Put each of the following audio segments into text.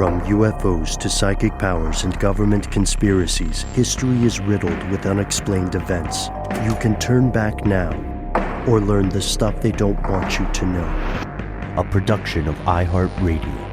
From UFOs to psychic powers and government conspiracies, history is riddled with unexplained events. You can turn back now or learn the stuff they don't want you to know. A production of iHeartRadio.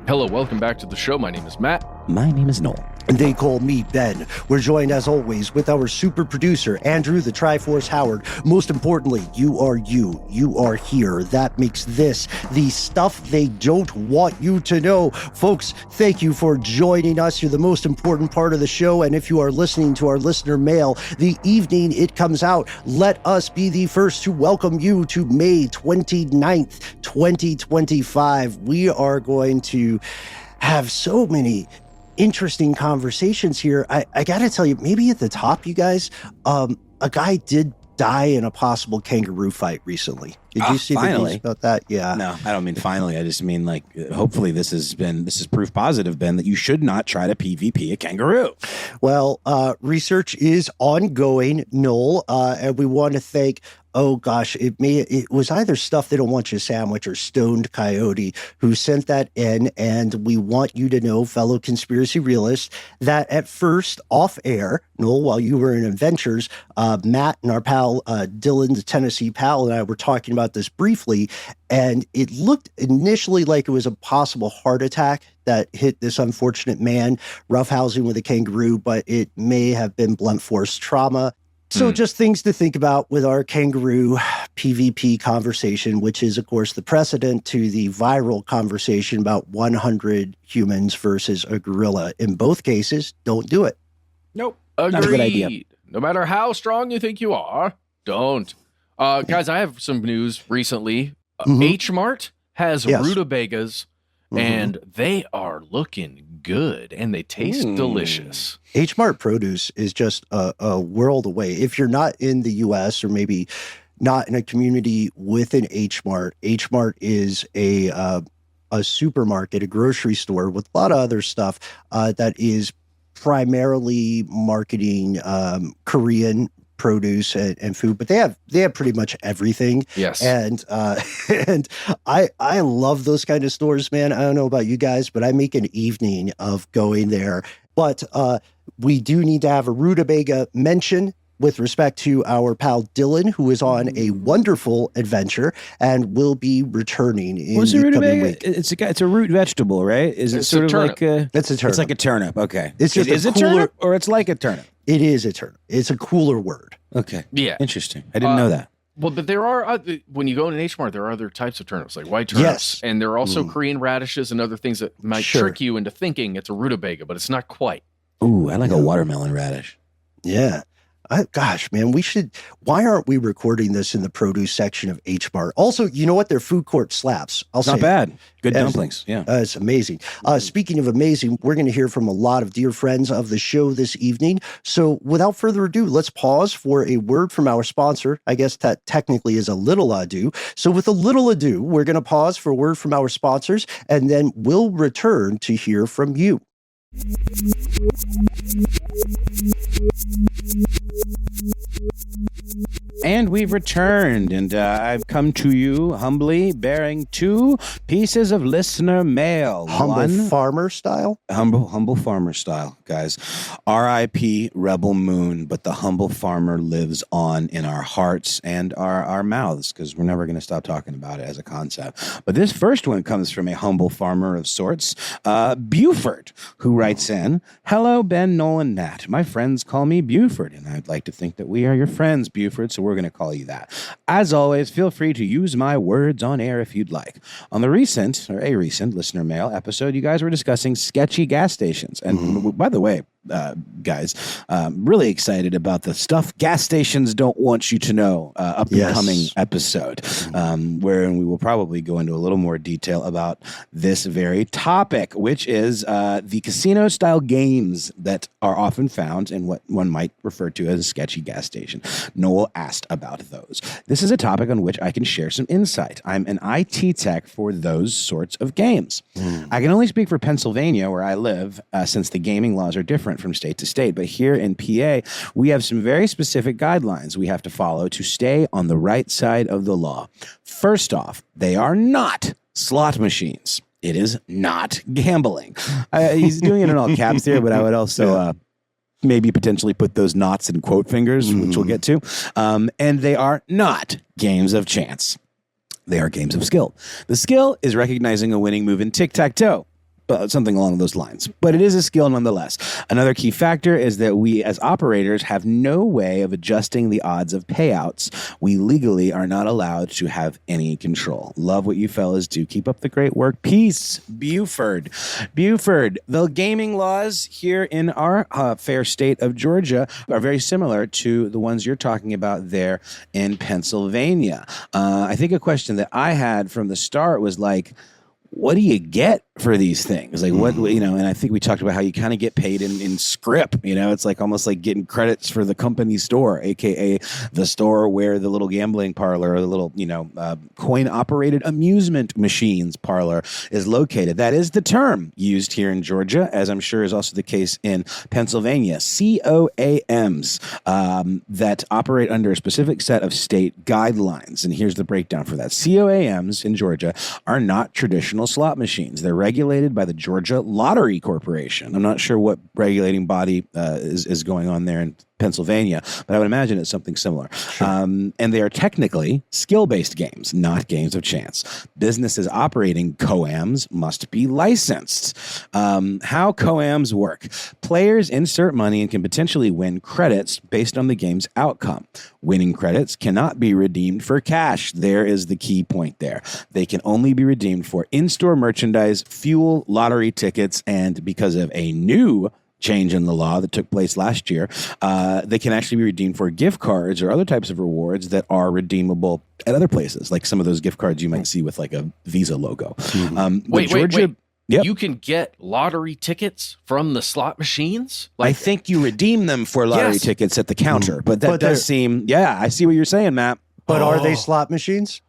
Hello, welcome back to the show. My name is Matt. My name is Noel. And they call me Ben. We're joined, as always, with our super producer, Andrew the Triforce Howard. Most importantly, you are you. You are here. That makes this the stuff they don't want you to know. Folks, thank you for joining us. You're the most important part of the show. And if you are listening to our listener mail, the evening it comes out, let us be the first to welcome you to May 29th, 2025. We are going to have so many interesting conversations here. I gotta tell you, maybe at the top, you guys, a guy did die in a possible kangaroo fight recently. Did you see the news about that? Yeah. No, I don't mean finally. I just mean like, hopefully this is proof positive, Ben, that you should not try to PvP a kangaroo. Well, research is ongoing, Noel, and we want to thank, oh gosh, it was either Stuff They Don't Want You Sandwich or Stoned Coyote who sent that in, and we want you to know, fellow conspiracy realists, that at first, off air, Noel, while you were in Adventures, Matt and our pal Dylan, the Tennessee pal, and I were talking about this briefly, and it looked initially like it was a possible heart attack that hit this unfortunate man roughhousing with a kangaroo, but it may have been blunt force trauma. So just things to think about with our kangaroo PvP conversation, which is, of course, the precedent to the viral conversation about 100 humans versus a gorilla. In both cases, don't do it. Nope. Not a good idea. Agreed. No matter how strong you think you are, don't. Guys, I have some news recently. H Mart has rutabagas, and they are looking good, and they taste delicious. H Mart produce is just a world away. If you're not in the U.S. or maybe not in a community with an H Mart is a supermarket, a grocery store with a lot of other stuff that is primarily marketing Korean produce and food, but they have pretty much everything. Yes. And I love those kind of stores, man. I don't know about you guys, but I make an evening of going there. But we do need to have a rutabaga mention with respect to our pal Dylan, who is on a wonderful adventure and will be returning in the coming week. It's a root vegetable, right? Is it sort of like a... It's a turnip. It's like a turnip, okay. It's just is it turnip or it's like a turnip? It is a turnip. It's a cooler word. Okay. Yeah. Interesting. I didn't know that. Well, but there are, when you go in an H Mart, there are other types of turnips, like white turnips. Yes. And there are also Korean radishes and other things that might trick you into thinking it's a rutabaga, but it's not quite. Ooh, I like a watermelon radish. Yeah. Gosh, man, why aren't we recording this in the produce section of H Mart? Also, you know what? Their food court slaps. Not bad. Good dumplings. Yeah. It's amazing. Speaking of amazing, we're going to hear from a lot of dear friends of the show this evening. So without further ado, let's pause for a word from our sponsor. I guess that technically is a little ado. So with a little ado, we're going to pause for a word from our sponsors, and then we'll return to hear from you. And we've returned, and I've come to you humbly bearing 2 pieces of listener mail. Humble farmer style? Humble farmer style, guys. R.I.P. Rebel Moon, but the humble farmer lives on in our hearts and our mouths, because we're never going to stop talking about it as a concept. But this first one comes from a humble farmer of sorts, Beuford, who writes in, "Hello, Ben, Noel, and Nat. My friends call me Beuford, and I'd like to think that we are your friends, Beuford, so we're going to call you that. As always, feel free to use my words on air if you'd like. On a recent listener mail episode, you guys were discussing sketchy gas stations. And by the way, guys. Really excited about the stuff gas stations don't want you to know up and coming episode, wherein we will probably go into a little more detail about this very topic, which is the casino-style games that are often found in what one might refer to as a sketchy gas station. Noel asked about those. This is a topic on which I can share some insight. I'm an IT tech for those sorts of games. I can only speak for Pennsylvania, where I live, since the gaming laws are different from state to state. But here in PA, we have some very specific guidelines we have to follow to stay on the right side of the law. First off, they are not slot machines. It is not gambling. He's doing it in all caps there, but I would also maybe potentially put those knots in quote fingers, which we'll get to. And they are not games of chance. They are games of skill. The skill is recognizing a winning move in tic-tac-toe. Something along those lines. But it is a skill nonetheless. Another key factor is that we as operators have no way of adjusting the odds of payouts. We legally are not allowed to have any control. Love what you fellas do. Keep up the great work. Peace. Beuford. The gaming laws here in our fair state of Georgia are very similar to the ones you're talking about there in Pennsylvania. I think a question that I had from the start was like, what do you get for these things? Like what, and I think we talked about how you kind of get paid in script, it's like almost like getting credits for the company store, AKA the store where the little gambling parlor or the little, coin operated amusement machines parlor is located. That is the term used here in Georgia, as I'm sure is also the case in Pennsylvania. COAMs that operate under a specific set of state guidelines. And here's the breakdown for that. COAMs in Georgia are not traditional slot machines. They're regulated by the Georgia Lottery Corporation. I'm not sure what regulating body is going on there in Pennsylvania, but I would imagine it's something similar. Sure. And they are technically skill-based games, not games of chance. Businesses operating COAMs must be licensed. How COAMs work. Players insert money and can potentially win credits based on the game's outcome. Winning credits cannot be redeemed for cash. There is the key point there. They can only be redeemed for in-store merchandise, fuel, lottery tickets, and because of a new change in the law that took place last year, they can actually be redeemed for gift cards or other types of rewards that are redeemable at other places, like some of those gift cards you might see with like a Visa logo. Wait. Yep. You can get lottery tickets from the slot machines? I think you redeem them for lottery tickets at the counter, but that does seem, I see what you're saying, Matt. But are they slot machines?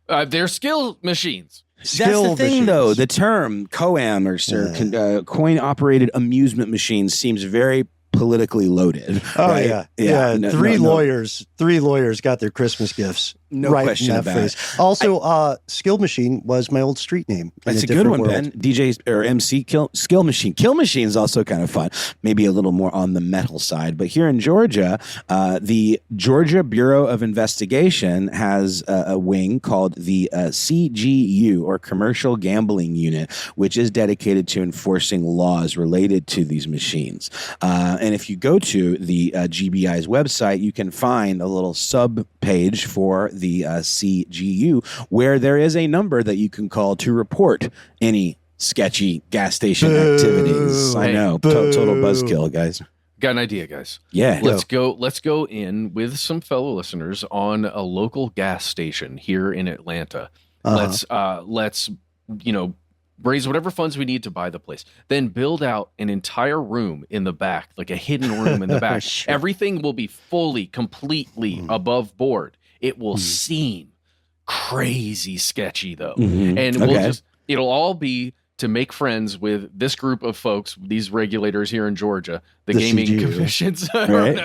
They're skill machines. That's the thing, though. The term COAM or coin-operated amusement machines seems very politically loaded. Oh, right? yeah. Three lawyers got their Christmas gifts. No question about it. Also, Skill Machine was my old street name. That's a good one, Ben. DJ or MC Skill Machine. Kill Machine is also kind of fun. Maybe a little more on the metal side. But here in Georgia, the Georgia Bureau of Investigation has a wing called the CGU, or Commercial Gambling Unit, which is dedicated to enforcing laws related to these machines. And if you go to the GBI's website, you can find a little sub page for the CGU, where there is a number that you can call to report any sketchy gas station activities. I know, total buzzkill, guys. Got an idea, guys. Yeah, let's go in with some fellow listeners on a local gas station here in Atlanta. Let's raise whatever funds we need to buy the place, then build out an entire room in the back, like a hidden room in the back. Sure. Everything will be completely above board. It will seem crazy sketchy though. And it'll all be to make friends with this group of folks, these regulators here in Georgia, the gaming commissions. Right.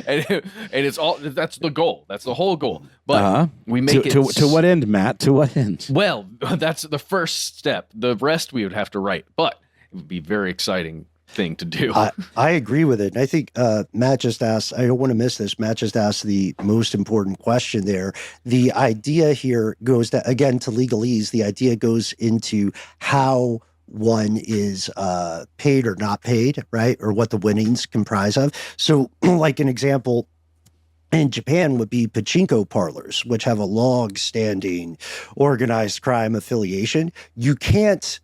and it's all, that's the goal. That's the whole goal. But we make to what end, Matt? To what end? Well, that's the first step. The rest we would have to write, but it would be very exciting thing to do. I agree with it. And I think Matt just asked, I don't want to miss this, Matt just asked the most important question there. The idea here goes to, again, to legalese, the idea goes into how one is paid or not paid, right? Or what the winnings comprise of. So like an example in Japan would be pachinko parlors, which have a long-standing organized crime affiliation. You can't,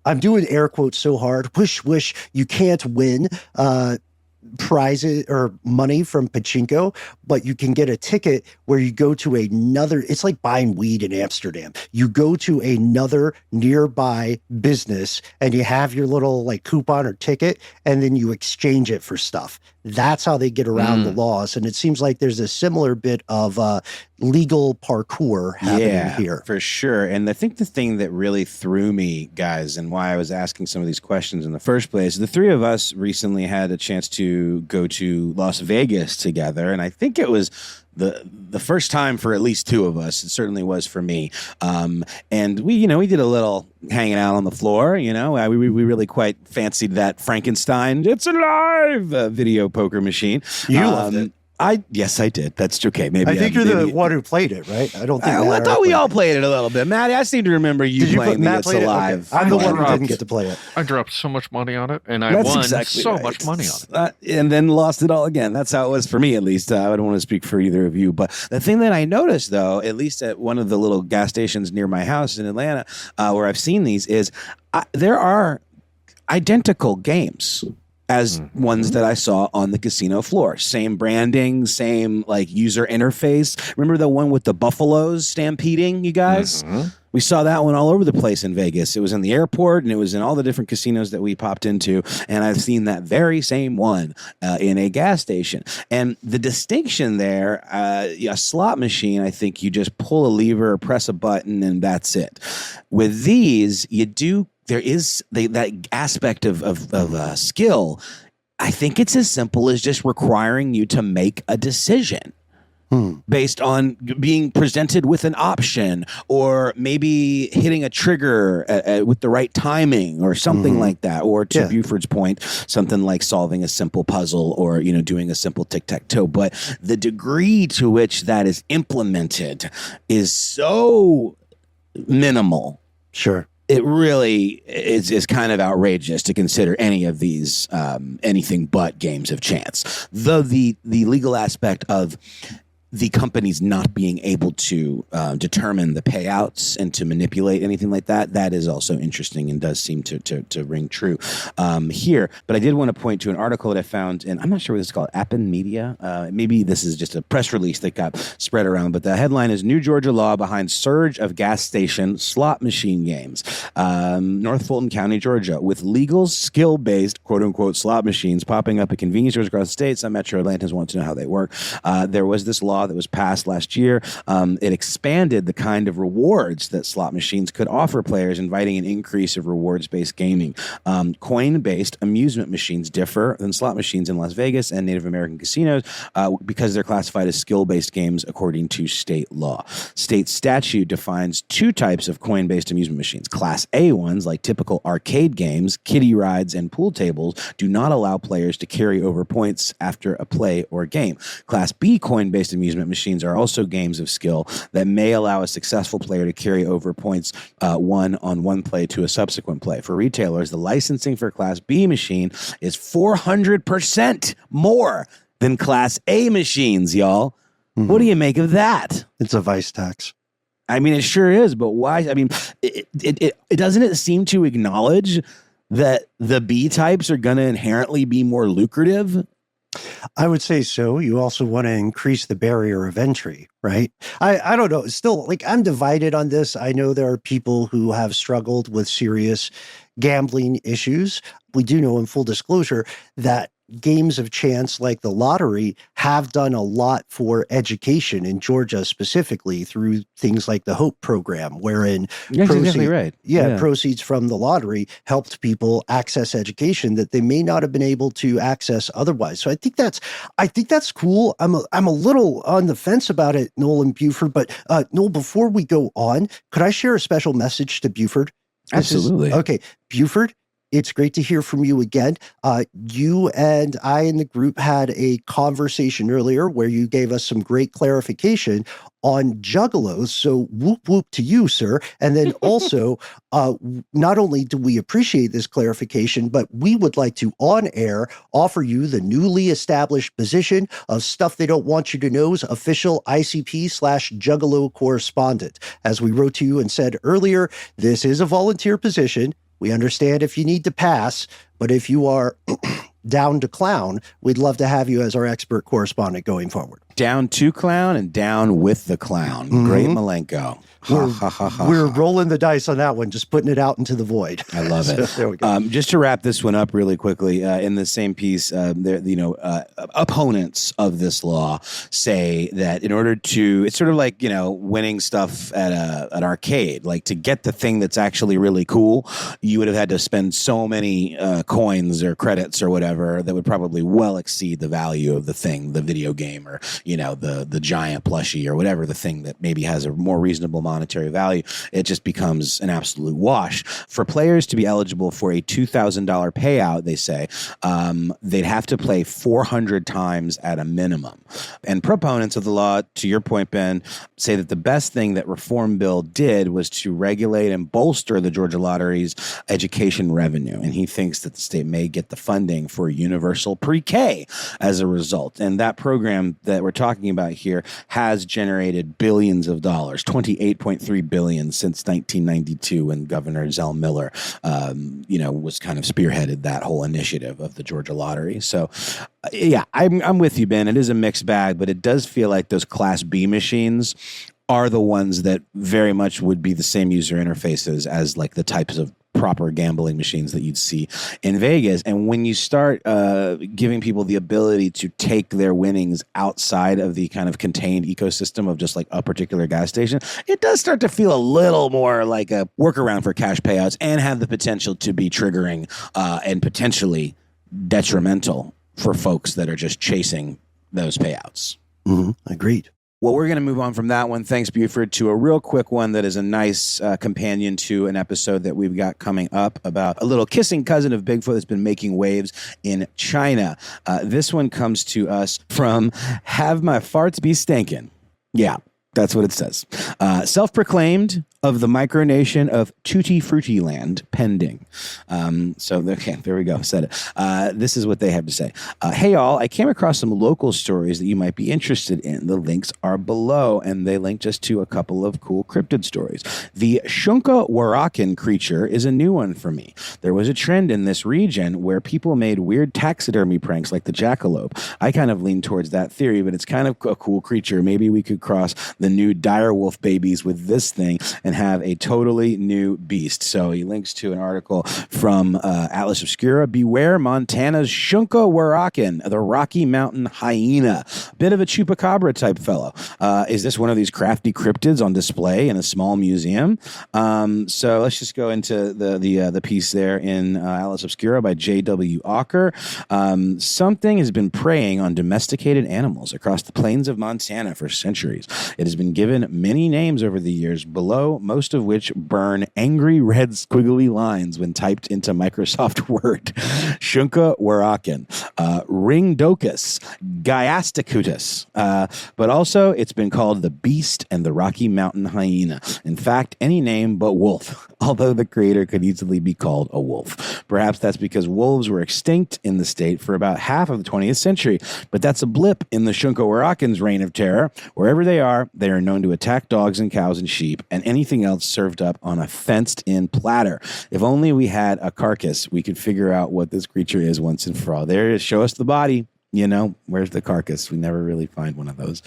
I'm doing air quotes so hard, wish, you can't win prizes or money from pachinko, but you can get a ticket where you go to another. It's like buying weed in Amsterdam. You go to another nearby business and you have your little like coupon or ticket, and then you exchange it for stuff. That's how they get around the laws. And it seems like there's a similar bit of legal parkour happening here. For sure. And I think the thing that really threw me, guys, and why I was asking some of these questions in the first place, the three of us recently had a chance to go to Las Vegas together. And I think it was the first time for at least two of us. It certainly was for me. And we did a little hanging out on the floor. We really quite fancied that Frankenstein, it's alive video poker machine. You loved it. Yes, I did. That's okay. Maybe I think you're the one who played it, right? I don't think. I thought we all played it a little bit. Matt, I seem to remember you playing the It's Alive. Okay. I'm the one who didn't get to play it. I dropped so much money on it, and I won so much money on it. And then lost it all again. That's how it was for me, at least. I don't want to speak for either of you. But the thing that I noticed, though, at least at one of the little gas stations near my house in Atlanta, where I've seen these, is there are identical games as ones that I saw on the casino floor. Same branding, same like user interface. Remember the one with the buffaloes stampeding, you guys? Mm-hmm. We saw that one all over the place in Vegas. It was in the airport and it was in all the different casinos that we popped into. And I've seen that very same one in a gas station. And the distinction there, a slot machine, I think you just pull a lever or press a button and that's it. With these, there is that aspect of skill. I think it's as simple as just requiring you to make a decision based on being presented with an option, or maybe hitting a trigger with the right timing or something like that. Or to Beuford's point, something like solving a simple puzzle or, doing a simple tic-tac-toe. But the degree to which that is implemented is so minimal. Sure. It really is kind of outrageous to consider any of these anything but games of chance. Though the legal aspect of the companies not being able to determine the payouts and to manipulate anything like that is also interesting and does seem to ring true here. But I did want to point to an article that I found, and I'm not sure what it's called, Appen Media. Maybe this is just a press release that got spread around, but the headline is New Georgia Law Behind Surge of Gas Station Slot Machine Games. North Fulton County, Georgia, with legal skill-based, quote-unquote, slot machines popping up at convenience stores across the state. Some metro Atlantans want to know how they work. There was this law that was passed last year. It expanded the kind of rewards that slot machines could offer players, inviting an increase of rewards-based gaming. Coin-based amusement machines differ than slot machines in Las Vegas and Native American casinos because they're classified as skill-based games according to state law. State statute defines two types of coin-based amusement machines. Class A ones, like typical arcade games, kiddie rides, and pool tables, do not allow players to carry over points after a play or game. Class B coin-based amusement machines are also games of skill that may allow a successful player to carry over points won on one play to a subsequent play. For retailers, the licensing for Class B machine is 400% more than Class A machines, y'all. What do you make of that? It's a vice tax. I mean, it sure is, but why? I mean, it doesn't it seem to acknowledge that the B types are going to inherently be more lucrative? I would say so. You also want to increase the barrier of entry, right? I don't know. Still, like, I'm divided on this. I know there are people who have struggled with serious gambling issues. We do know, in full disclosure, that games of chance like the lottery have done a lot for education in Georgia, specifically through things like the HOPE program, wherein proceeds from the lottery helped people access education that they may not have been able to access otherwise. So I think that's cool. I'm a little on the fence about it, Noel and Beuford, but Noel, before we go on, could I share a special message to Beuford? Absolutely. Okay. Buford, it's great to hear from you again. You and I in the group had a conversation earlier where you gave us some great clarification on juggalos. So whoop whoop to you, sir. And then also, not only do we appreciate this clarification, but we would like to on air offer you the newly established position of Stuff They Don't Want You to Know's official ICP/juggalo correspondent. As we wrote to you and said earlier, this is a volunteer position. We understand if you need to pass, but if you are down to clown, we'd love to have you as our expert correspondent going forward. Down to clown and down with the clown. Great Malenko. We're rolling the dice on that one, just putting it out into the void. I love it. There we go. Just to wrap this one up really quickly, in the same piece, opponents of this law say that in order to, it's sort of like, winning stuff at an arcade. Like, to get the thing that's actually really cool, you would have had to spend so many coins or credits or whatever that would probably well exceed the value of the thing, the video game, or the giant plushie or whatever, the thing that maybe has a more reasonable monetary value. It just becomes an absolute wash. For players to be eligible for a $2,000 payout, they say, they'd have to play 400 times at a minimum. And proponents of the law, to your point, Ben, say that the best thing that Reform Bill did was to regulate and bolster the Georgia Lottery's education revenue. And he thinks that the state may get the funding for universal pre-K as a result. And that program that we're talking about here has generated billions of dollars, $28.3 billion since 1992, when Governor Zell Miller, was kind of spearheaded that whole initiative of the Georgia Lottery. So, I'm with you, Ben. It is a mixed bag, but it does feel like those Class B machines are the ones that very much would be the same user interfaces as like the types of proper gambling machines that you'd see in Vegas. And when you start giving people the ability to take their winnings outside of the kind of contained ecosystem of just like a particular gas station, it does start to feel a little more like a workaround for cash payouts and have the potential to be triggering and potentially detrimental for folks that are just chasing those payouts. Agreed. Well, we're going to move on from that one, thanks, Beuford, to a real quick one that is a nice companion to an episode that we've got coming up about a little kissing cousin of Bigfoot that's been making waves in China. This one comes to us from Have My Farts Be Stankin'. Yeah, that's what it says. Self-proclaimed of the micronation of Tutti Frutti Land, pending. There we go, said it. This is what they have to say. Hey, all, I came across some local stories that you might be interested in. The links are below, and they link just to a couple of cool cryptid stories. The Shunka Warakan creature is a new one for me. There was a trend in this region where people made weird taxidermy pranks like the jackalope. I kind of lean towards that theory, but it's kind of a cool creature. Maybe we could cross the new direwolf babies with this thing and have a totally new beast. So he links to an article from Atlas Obscura. Beware Montana's Shunka Warakan, the Rocky Mountain hyena. Bit of a chupacabra type fellow. Is this one of these crafty cryptids on display in a small museum? So let's just go into the piece there in Atlas Obscura by J.W. Ocker. Something has been preying on domesticated animals across the plains of Montana for centuries. It has been given many names over the years, below most of which burn angry red squiggly lines when typed into Microsoft Word. Shunka Warakan, Ringdocus, Gaiasticutus, but also it's been called the Beast and the Rocky Mountain Hyena. In fact, any name but wolf, although the creator could easily be called a wolf. Perhaps that's because wolves were extinct in the state for about half of the 20th century, but that's a blip in the Shunka Warakan's reign of terror. Wherever they are known to attack dogs and cows and sheep and anything else served up on a fenced-in platter. If only we had a carcass, we could figure out what this creature is once and for all. There it is. Show us the body. Where's the carcass? We never really find one of those.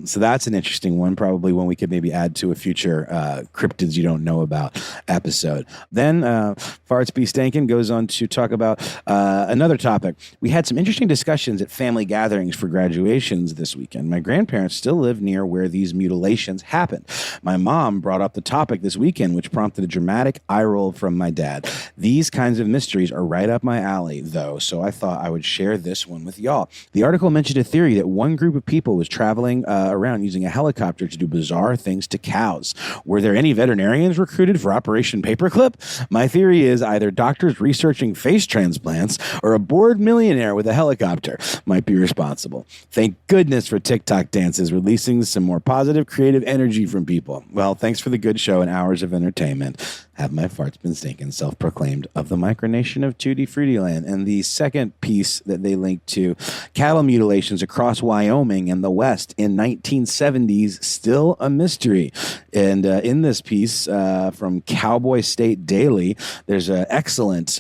So that's an interesting one, probably one we could maybe add to a future cryptids you don't know about episode. Then Farts Be Stankin' goes on to talk about another topic. We had some interesting discussions at family gatherings for graduations this weekend. My grandparents still live near where these mutilations happened. My mom brought up the topic this weekend, which prompted a dramatic eye roll from my dad. These kinds of mysteries are right up my alley, though, so I thought I would share this one with y'all. The article mentioned a theory that one group of people was traveling around using a helicopter to do bizarre things to cows. Were there any veterinarians recruited for Operation Paperclip? My theory is either doctors researching face transplants or a bored millionaire with a helicopter might be responsible. Thank goodness for TikTok dances releasing some more positive, creative energy from people. Well, thanks for the good show and hours of entertainment. Have my farts been stinking, self-proclaimed of the micronation of Tutti Frutti Land. And the second piece that they linked to, cattle mutilations across Wyoming and the West in 1970s, still a mystery. And in this piece from Cowboy State Daily, there's an excellent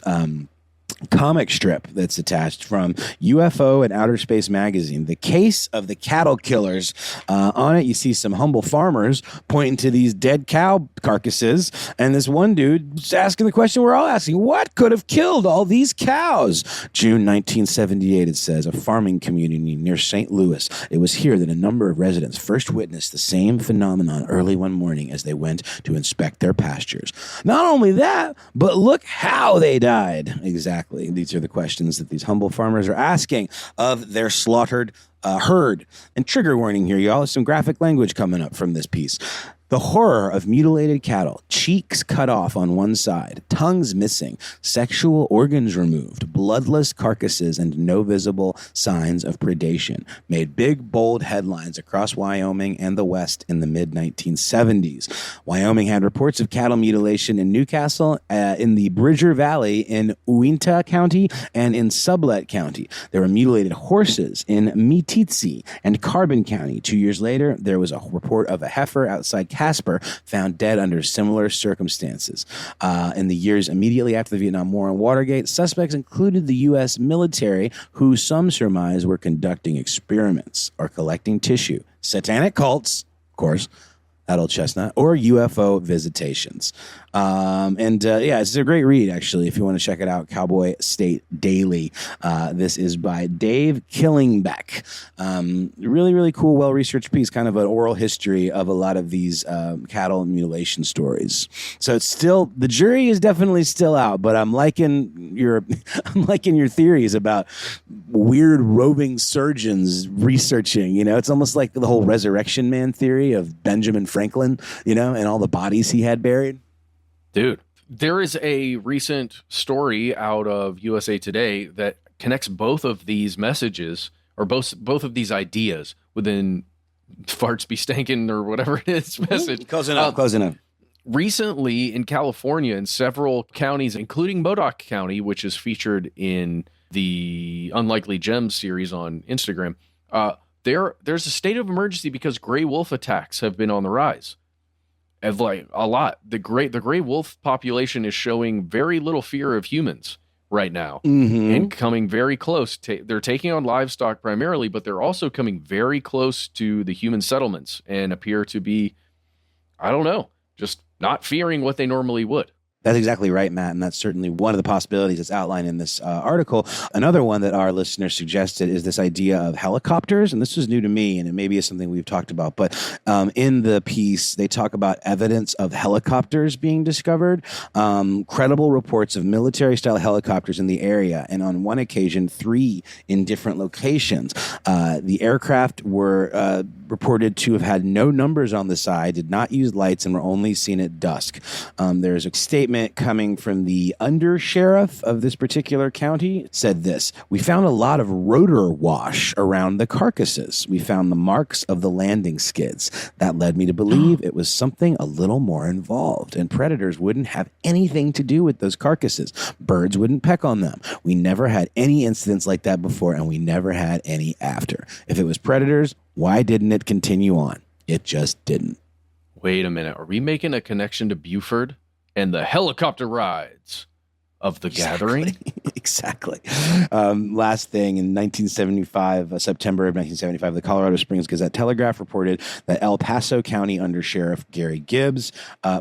comic strip that's attached from UFO and Outer Space magazine, The Case of the Cattle Killers. On it, you see some humble farmers pointing to these dead cow carcasses, and this one dude is asking the question we're all asking: what could have killed all these cows? June 1978, it says, a farming community near St. Louis. It was here that a number of residents first witnessed the same phenomenon early one morning as they went to inspect their pastures. Not only that, but look how they died. Exactly. These are the questions that these humble farmers are asking of their slaughtered herd. And trigger warning here, y'all. Some graphic language coming up from this piece. The horror of mutilated cattle, cheeks cut off on one side, tongues missing, sexual organs removed, bloodless carcasses, and no visible signs of predation made big, bold headlines across Wyoming and the West in the mid-1970s. Wyoming had reports of cattle mutilation in Newcastle, in the Bridger Valley, in Uinta County, and in Sublette County. There were mutilated horses in Meeteetse and Carbon County. 2 years later, there was a report of a heifer outside Casper found dead under similar circumstances. In the years immediately after the Vietnam War and Watergate, suspects included the U.S. military, who some surmise were conducting experiments or collecting tissue, satanic cults, of course, that old chestnut, or UFO visitations. Yeah, it's a great read, actually, if you want to check it out. Cowboy State Daily. This is by Dave Killingbeck. Really, really cool, well-researched piece, kind of an oral history of a lot of these cattle mutilation stories. So it's still, the jury is definitely still out, but I'm liking your theories about weird roving surgeons researching. You know, it's almost like the whole Resurrection Man theory of Benjamin Franklin, you know, and all the bodies he had buried. Dude, there is a recent story out of USA Today that connects both of these messages, or both of these ideas within farts be stankin' or whatever it is message. Closing up. Recently in California, in several counties, including Modoc County, which is featured in the Unlikely Gems series on Instagram, there's a state of emergency because gray wolf attacks have been on the rise. Of like a lot. The gray wolf population is showing very little fear of humans right now, and coming very close. They're taking on livestock primarily, but they're also coming very close to the human settlements and appear to be, I don't know, just not fearing what they normally would. That's exactly right, Matt, and that's certainly one of the possibilities that's outlined in this article. Another one that our listeners suggested is this idea of helicopters, and this was new to me, and it maybe is something we've talked about, but in the piece, they talk about evidence of helicopters being discovered, credible reports of military-style helicopters in the area, and on one occasion, 3 in different locations. The aircraft were reported to have had no numbers on the side, did not use lights, and were only seen at dusk. There's a statement coming from the undersheriff of this particular county. It said this: "We found a lot of rotor wash around the carcasses. We found the marks of the landing skids. That led me to believe it was something a little more involved, and predators wouldn't have anything to do with those carcasses. Birds wouldn't peck on them. We never had any incidents like that before, and we never had any after. If it was predators, why didn't it continue on? It just didn't." Wait a minute. Are we making a connection to Beuford and the helicopter rides of the gathering? Exactly. Last thing, in 1975, September of 1975, the Colorado Springs Gazette-Telegraph reported that El Paso County Undersheriff Gary Gibbs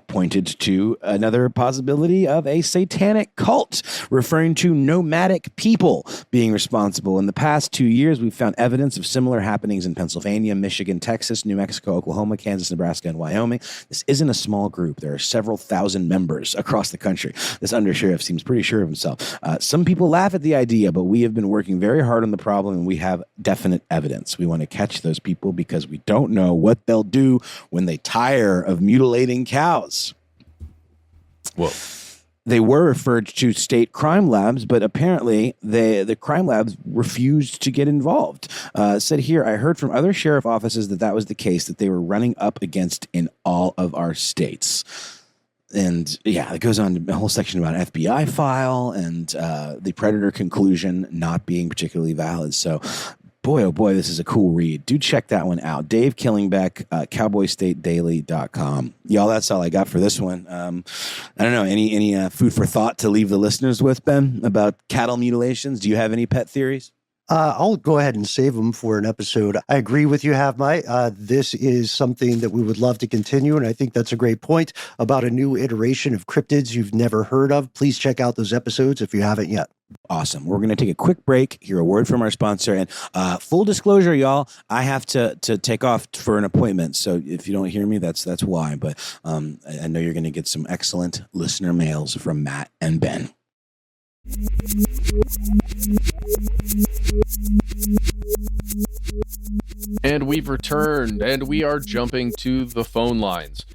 pointed to another possibility of a satanic cult, referring to nomadic people being responsible. In the past 2 years, we've found evidence of similar happenings in Pennsylvania, Michigan, Texas, New Mexico, Oklahoma, Kansas, Nebraska, and Wyoming. This isn't a small group. There are several thousand members across the country. This undersheriff seems pretty sure of himself. Some people laugh at the idea, but we have been working very hard on the problem, and we have definite evidence. We want to catch those people because we don't know what they'll do when they tire of mutilating cows. Whoa. They were referred to state crime labs, but apparently the crime labs refused to get involved. Said here, I heard from other sheriff offices that was the case, that they were running up against in all of our states. And yeah, it goes on to a whole section about FBI file and the predator conclusion not being particularly valid. So Boy, oh boy, this is a cool read. Do check that one out. Dave Killingbeck, cowboystatedaily.com. Y'all, that's all I got for this one. I don't know, any food for thought to leave the listeners with, Ben, about cattle mutilations? Do you have any pet theories? I'll go ahead and save them for an episode. I agree with you, Have this is something that we would love to continue, and I think that's a great point about a new iteration of cryptids you've never heard of. Please check out those episodes if you haven't yet. Awesome. We're going to take a quick break, hear a word from our sponsor, and full disclosure, y'all, I have to take off for an appointment, so if you don't hear me, that's why, but I know you're going to get some excellent listener mails from Matt and Ben. And we've returned, and we are jumping to the phone lines.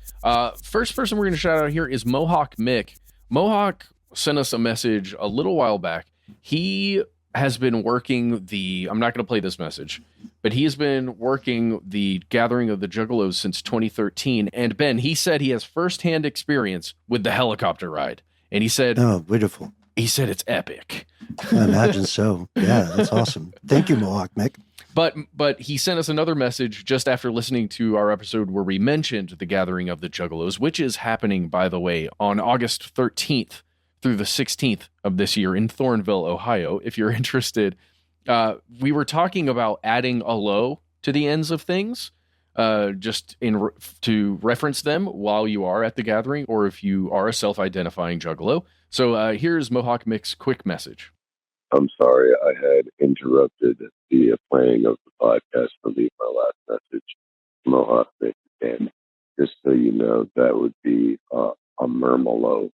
First person we're going to shout out here is Mohawk Mick. Mohawk sent us a message a little while back. He has been working I'm not going to play this message, but he has been working the Gathering of the Juggalos since 2013. And Ben, he said he has firsthand experience with the helicopter ride. And he said, oh, beautiful. He said it's epic. I imagine so. Yeah, that's awesome. Thank you, Mohawk Mick. But he sent us another message just after listening to our episode where we mentioned the Gathering of the Juggalos, which is happening, by the way, on August 13th through the 16th of this year in Thornville, Ohio. If you're interested, we were talking about adding a low to the ends of things, to reference them while you are at the gathering, or if you are a self-identifying Juggalo. So here's Mohawk Mick's quick message. I'm sorry I had interrupted the playing of the podcast to leave my last message. Mohawk Mick, and just so you know, that would be a murmelo.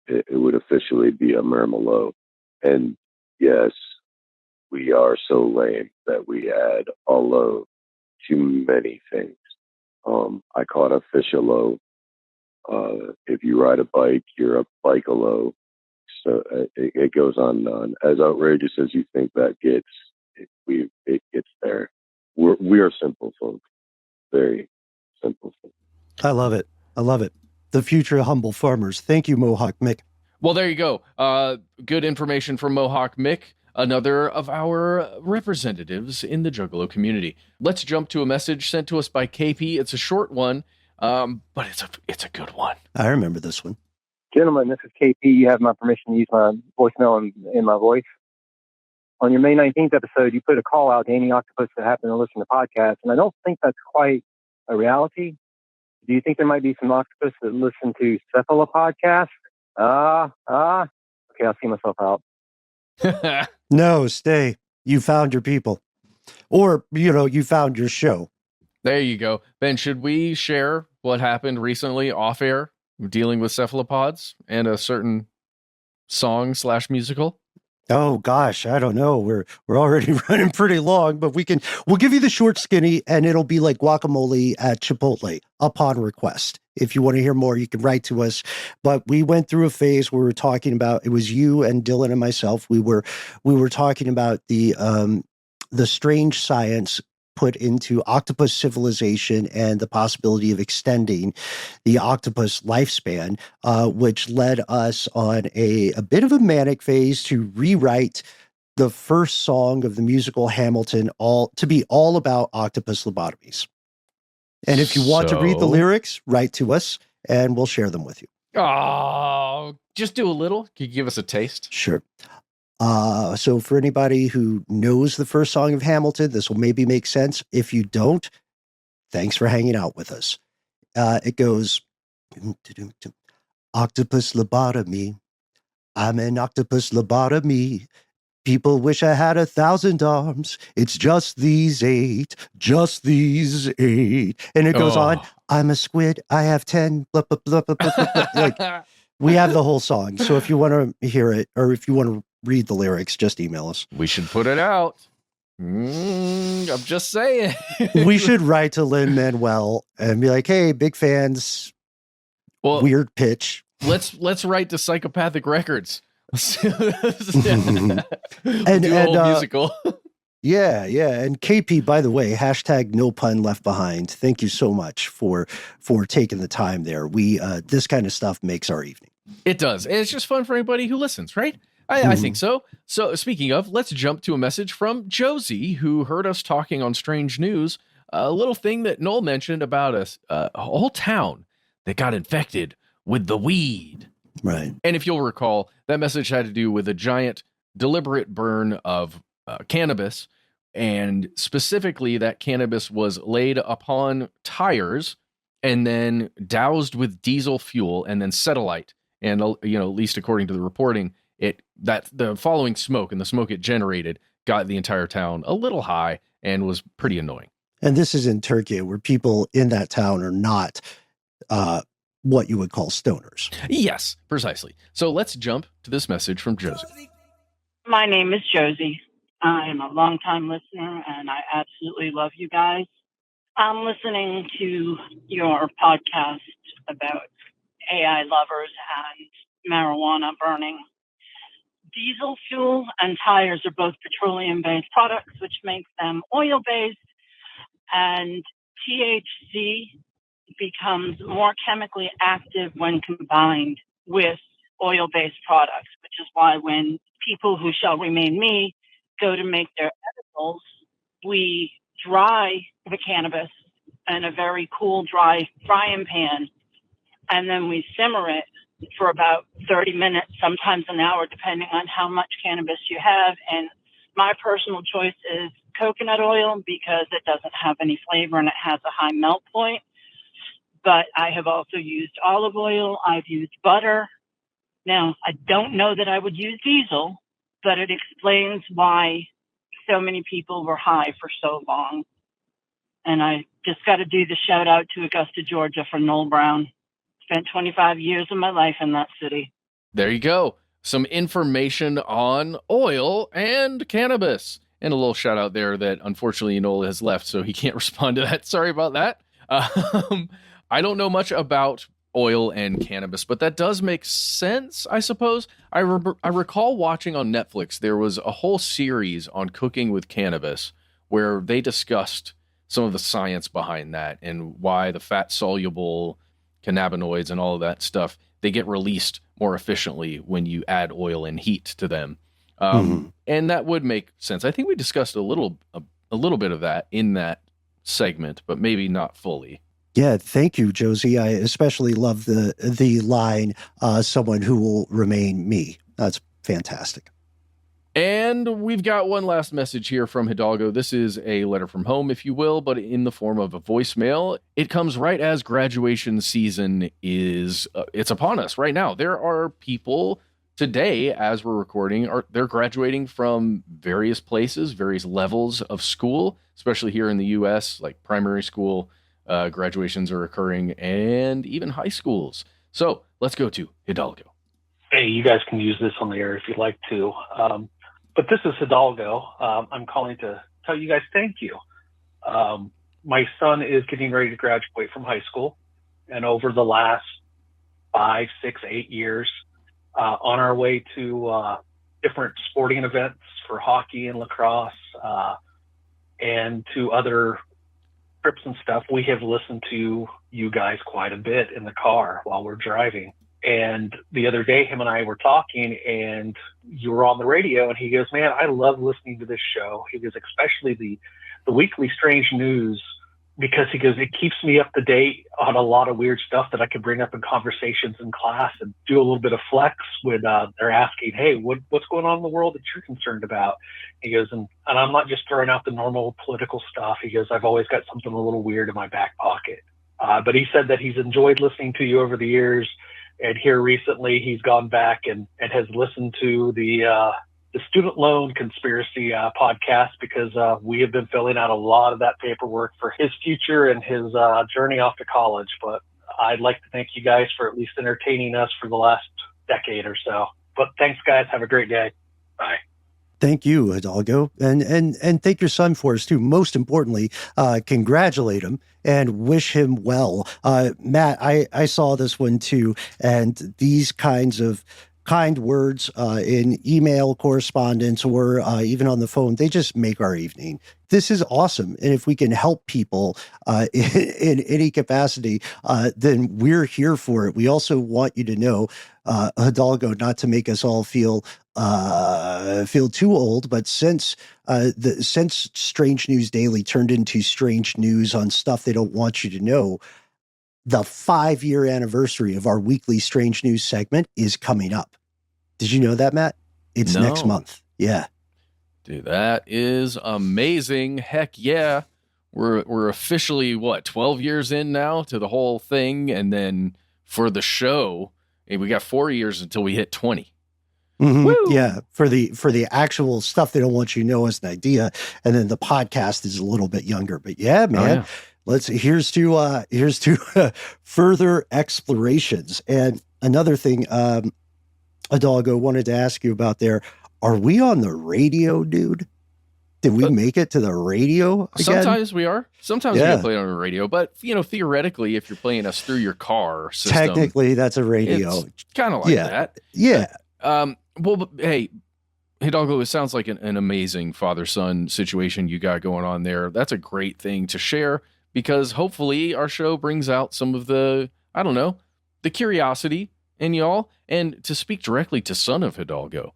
It would officially be a murmelo. And yes, we are so lame that we add a low to many things. I caught a fish-a-low. If you ride a bike, you're a bike-a-low. So it goes on and on. As outrageous as you think that gets, it gets there. We are simple folk. Very simple folk. I love it. I love it. The future humble farmers. Thank you, Mohawk Mick. Well, there you go. Good information from Mohawk Mick, another of our representatives in the Juggalo community. Let's jump to a message sent to us by KP. It's a short one, but it's a good one. I remember this one. Gentlemen, this is KP. You have my permission to use my voicemail in my voice. On your May 19th episode, you put a call out to any octopus that happen to listen to podcasts, and I don't think that's quite a reality. Do you think there might be some octopus that listen to cephalopodcasts? Okay, I'll see myself out. No, stay. You found your people. Or, you found your show. There you go. Ben, should we share what happened recently off air dealing with cephalopods and a certain song/musical? Oh gosh, I don't know. We're already running pretty long, but we'll give you the short skinny, and it'll be like guacamole at Chipotle upon request. If you want to hear more, you can write to us. But we went through a phase where we were talking about, it was you and Dylan and myself. We were talking about the strange science put into octopus civilization and the possibility of extending the octopus lifespan, which led us on a bit of a manic phase to rewrite the first song of the musical Hamilton to be all about octopus lobotomies. And if you want to read the lyrics, write to us and we'll share them with you. Oh, just do a little. Can you give us a taste? Sure. So for anybody who knows the first song of Hamilton, this will maybe make sense. If you don't, thanks for hanging out with us. It goes, octopus lobotomy. I'm an octopus lobotomy. People wish I had 1,000 arms. It's just these 8. And it goes on. I'm a squid. I have 10. Blah, blah, blah, blah, blah, blah. Like, we have the whole song. So if you want to hear it, or if you want to read the lyrics, just email us. We should put it out. I'm just saying. We should write to Lin-Manuel and be like, hey, big fans. Well, weird pitch. Let's write to Psychopathic Records. and musical. Yeah. And KP, by the way, hashtag no pun left behind. Thank you so much for taking the time there. We this kind of stuff makes our evening. It does. And it's just fun for anybody who listens, right? I think so. So speaking of, let's jump to a message from Josie, who heard us talking on Strange News. A little thing that Noel mentioned about a whole town that got infected with the weed. Right. And if you'll recall, that message had to do with a giant deliberate burn of cannabis. And specifically, that cannabis was laid upon tires and then doused with diesel fuel and then set alight. And, at least according to the reporting, that the following smoke and the smoke it generated got the entire town a little high and was pretty annoying. And this is in Turkey, where people in that town are not what you would call stoners. Yes, precisely. So let's jump to this message from Josie. My name is Josie. I am a longtime listener, and I absolutely love you guys. I'm listening to your podcast about AI lovers and marijuana burning. Diesel fuel and tires are both petroleum-based products, which makes them oil-based, and THC becomes more chemically active when combined with oil-based products, which is why when people who shall remain me go to make their edibles, we dry the cannabis in a very cool, dry frying pan, and then we simmer it for about 30 minutes, sometimes an hour, depending on how much cannabis you have. And my personal choice is coconut oil because it doesn't have any flavor and it has a high melt point. But I have also used olive oil. I've used butter. Now, I don't know that I would use diesel, but it explains why so many people were high for so long. And I just got to do the shout out to Augusta, Georgia for Noel Brown. Spent 25 years of my life in that city. There you go. Some information on oil and cannabis. And a little shout out there that unfortunately Noel has left, so he can't respond to that. Sorry about that. I don't know much about oil and cannabis, but that does make sense, I suppose. I recall watching on Netflix, there was a whole series on cooking with cannabis where they discussed some of the science behind that and why the fat-soluble cannabinoids and all of that stuff, they get released more efficiently when you add oil and heat to them. And that would make sense. I think we discussed a little bit of that in that segment, but maybe not fully. Yeah, thank you, Josie. I especially love the line, someone who will remain me. That's fantastic. And we've got one last message here from Hidalgo. This is a letter from home, if you will, but in the form of a voicemail. It comes right as graduation season is, it's upon us right now. There are people today, as we're recording, they're graduating from various places, various levels of school, especially here in the U.S., like primary school graduations are occurring, and even high schools. So let's go to Hidalgo. Hey, you guys can use this on the air if you'd like to. But this is Hidalgo. I'm calling to tell you guys thank you. My son is getting ready to graduate from high school. And over the last 5, 6, 8 years, on our way to different sporting events for hockey and lacrosse and to other trips and stuff, we have listened to you guys quite a bit in the car while we're driving. And the other day, him and I were talking, and you were on the radio, and he goes, man, I love listening to this show. He goes, especially the weekly Strange News, because he goes, it keeps me up to date on a lot of weird stuff that I could bring up in conversations in class and do a little bit of flex when they're asking, hey, what's going on in the world that you're concerned about? He goes, and I'm not just throwing out the normal political stuff. He goes, I've always got something a little weird in my back pocket. But he said that he's enjoyed listening to you over the years. And here recently, he's gone back and has listened to the student loan conspiracy podcast because we have been filling out a lot of that paperwork for his future and his journey off to college. But I'd like to thank you guys for at least entertaining us for the last decade or so. But thanks, guys. Have a great day. Bye. Thank you, Hidalgo, and thank your son for us too. Most importantly, congratulate him and wish him well. Matt, I saw this one too, and these kinds of kind words in email correspondence or even on the phone, they just make our evening. This is awesome. And if we can help people in any capacity, then we're here for it. We also want you to know, Hidalgo, not to make us all feel feel too old, but since Strange News Daily turned into Strange News on stuff they don't want you to know, the 5-year anniversary of our weekly Strange News segment is coming up. Did you know that, Matt? It's next month. Yeah. Dude, that is amazing. Heck yeah. We're officially, 12 years in now to the whole thing. And then for the show, we got 4 years until we hit 20. Mm-hmm. Yeah. For the actual stuff they don't want you to know as an idea. And then the podcast is a little bit younger. But yeah, man, here's to further explorations. And another thing, Hidalgo wanted to ask you about there. Are we on the radio, dude? Did we make it to the radio again? Sometimes we are. Sometimes we get played on the radio. But, theoretically, if you're playing us through your car system. Technically, that's a radio. Kind of like that. Yeah. But, hey, Hidalgo, it sounds like an amazing father-son situation you got going on there. That's a great thing to share because hopefully our show brings out some of the curiosity in y'all. And to speak directly to son of Hidalgo,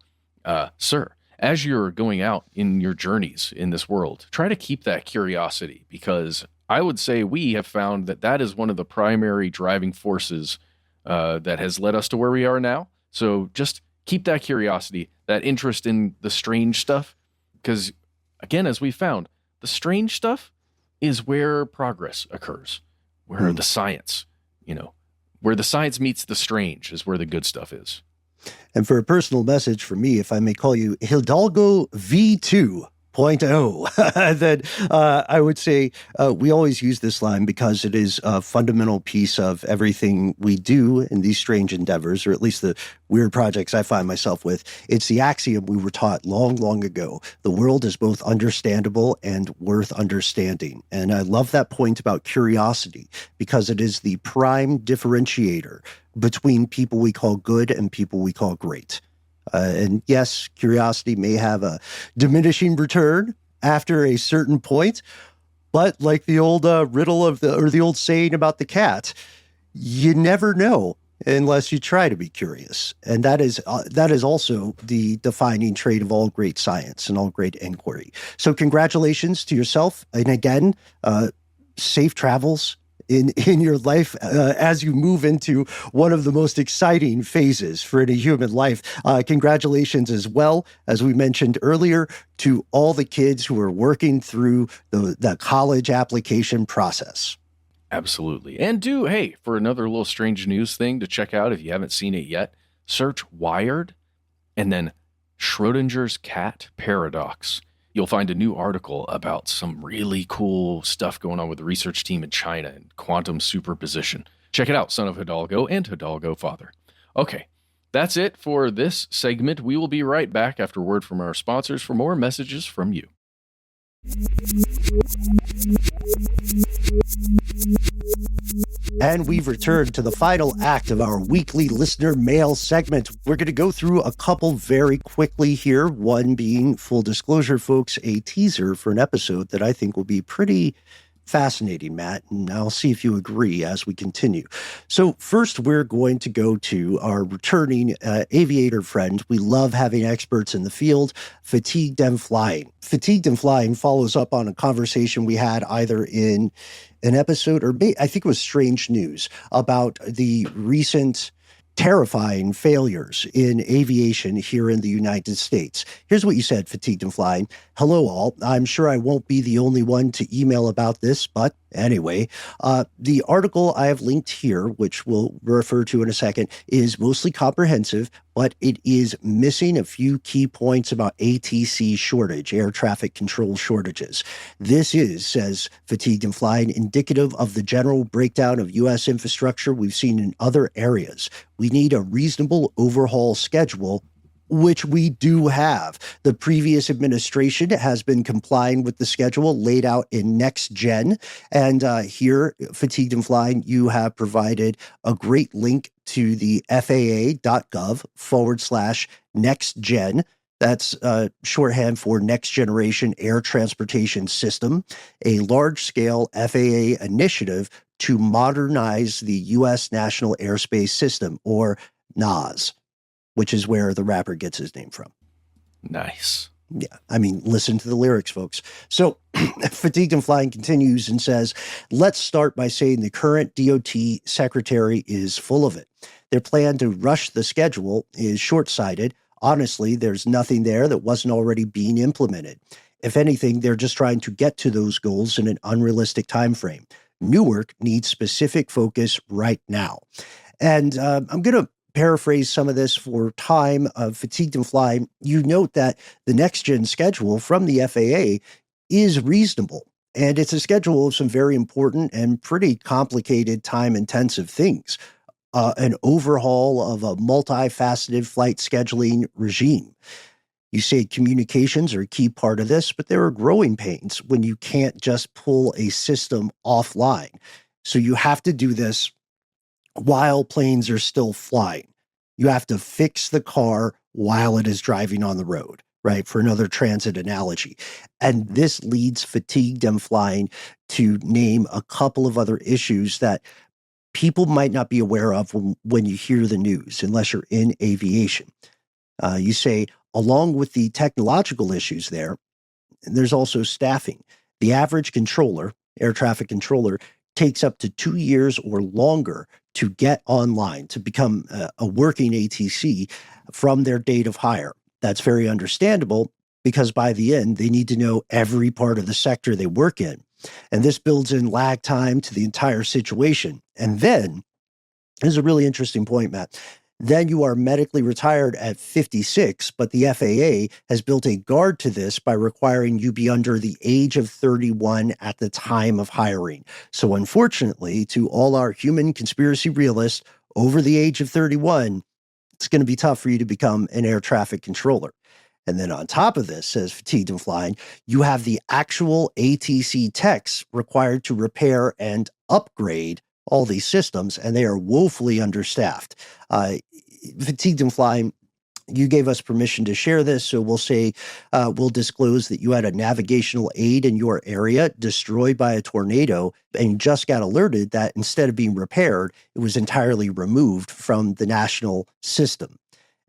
sir, as you're going out in your journeys in this world, try to keep that curiosity because I would say we have found that is one of the primary driving forces that has led us to where we are now. So just keep that curiosity, that interest in the strange stuff, because again, as we found, the strange stuff is where progress occurs, where the science, where the science meets the strange is where the good stuff is. And for a personal message from me, if I may call you Hidalgo V2.0, then I would say we always use this line because it is a fundamental piece of everything we do in these strange endeavors, or at least the weird projects I find myself with. It's the axiom we were taught long, long ago. The world is both understandable and worth understanding. And I love that point about curiosity because it is the prime differentiator between people we call good and people we call great. And yes, curiosity may have a diminishing return after a certain point, but like the old riddle the old saying about the cat, you never know unless you try to be curious. And that is also the defining trait of all great science and all great inquiry. So congratulations to yourself. And again, safe travels in your life as you move into one of the most exciting phases for any human life. Congratulations as well, as we mentioned earlier, to all the kids who are working through the college application process. Absolutely. And for another little strange news thing to check out if you haven't seen it yet, search Wired and then Schrodinger's cat paradox. You'll find a new article about some really cool stuff going on with the research team in China and quantum superposition. Check it out, son of Hidalgo and Hidalgo father. Okay, that's it for this segment. We will be right back after word from our sponsors for more messages from you. And we've returned to the final act of our weekly listener mail segment. We're going to go through a couple very quickly here. One being, full disclosure, folks, a teaser for an episode that I think will be pretty fascinating, Matt, and I'll see if you agree as we continue. So first, we're going to go to our returning aviator friend. We love having experts in the field, Fatigued and Flying. Fatigued and Flying follows up on a conversation we had either in an episode or I think it was Strange News about the recent terrifying failures in aviation here in the United States. Here's what you said, Fatigued and Flying. Hello, all. I'm sure I won't be the only one to email about this, but anyway, the article I have linked here, which we'll refer to in a second, is mostly comprehensive, but it is missing a few key points about ATC shortage, air traffic control shortages. This is, says Fatigued and Flying, indicative of the general breakdown of U.S. infrastructure we've seen in other areas. We need a reasonable overhaul schedule, which we do have. The previous administration has been complying with the schedule laid out in Next Gen. And here, Fatigued and Flying, you have provided a great link to the FAA.gov/Next Gen. That's shorthand for Next Generation Air Transportation System, a large-scale FAA initiative to modernize the U.S. National Airspace System, or NAS. which is where the rapper gets his name from. Nice. Yeah, I mean, listen to the lyrics, folks. So Fatigued and Flying continues and says, let's start by saying the current DOT secretary is full of it. Their plan to rush the schedule is short-sighted. Honestly, there's nothing there that wasn't already being implemented. If anything, they're just trying to get to those goals in an unrealistic time frame. Newark needs specific focus right now. And I'm going to paraphrase some of this for time of Fatigued and Flying. You note that the next-gen schedule from the FAA is reasonable, and it's a schedule of some very important and pretty complicated, time-intensive things. An overhaul of a multifaceted flight scheduling regime. You say communications are a key part of this, but there are growing pains when you can't just pull a system offline. So you have to do this while planes are still flying. You have to fix the car while it is driving on the road, right? For another transit analogy. And this leads Fatigued and Flying to name a couple of other issues that people might not be aware of when you hear the news, unless you're in aviation. You say, along with the technological issues there's also staffing. The average controller, air traffic controller, takes up to 2 years or longer to get online, to become a working ATC from their date of hire. That's very understandable because by the end, they need to know every part of the sector they work in. And this builds in lag time to the entire situation. And then, this is a really interesting point, Matt, then you are medically retired at 56, but the FAA has built a guard to this by requiring you be under the age of 31 at the time of hiring. So unfortunately, to all our human conspiracy realists over the age of 31, it's going to be tough for you to become an air traffic controller. And then on top of this, says Fatigued and Flying, you have the actual ATC techs required to repair and upgrade all these systems, and they are woefully understaffed. Fatigued and Flying, you gave us permission to share this, so we'll say, we'll disclose that you had a navigational aid in your area destroyed by a tornado and just got alerted that instead of being repaired, it was entirely removed from the national system.